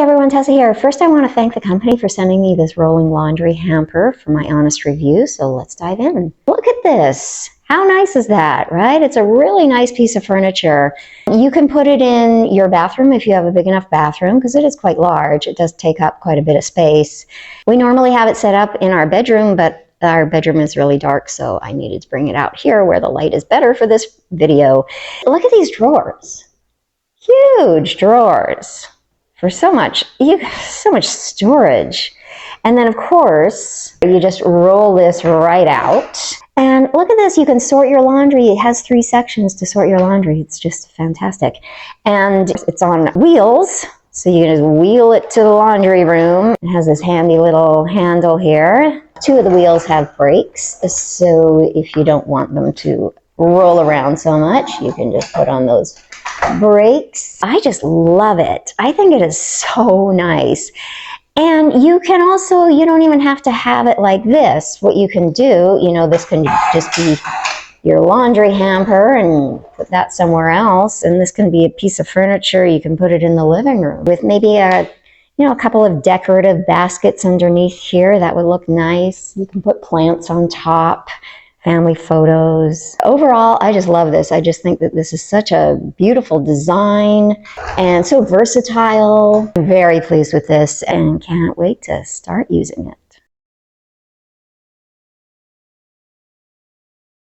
everyone, Tessa here. First, I want to thank the company for sending me this rolling laundry hamper for my honest review, so let's dive in. Look at this. How nice is that, right? It's a really nice piece of furniture. You can put it in your bathroom if you have a big enough bathroom, because it is quite large. It does take up quite a bit of space. We normally have it set up in our bedroom, but our bedroom is really dark, so I needed to bring it out here where the light is better for this video. Look at these drawers. Huge drawers. For so much storage. And then of course, you just roll this right out. And look at this, you can sort your laundry. It has 3 sections to sort your laundry. It's just fantastic. And it's on wheels, so you can just wheel it to the laundry room. It has this handy little handle here. 2 of the wheels have brakes, so if you don't want them to roll around so much, you can just put on those brakes. I just love it. I think it is so nice. And you can also, you don't even have to have it like this. What you can do, this can just be your laundry hamper and put that somewhere else. And this can be a piece of furniture. You can put it in the living room with maybe a couple of decorative baskets underneath here. That would look nice. You can put plants on top. Family photos. Overall, I just love this. I just think that this is such a beautiful design and so versatile. I'm very pleased with this and can't wait to start using it.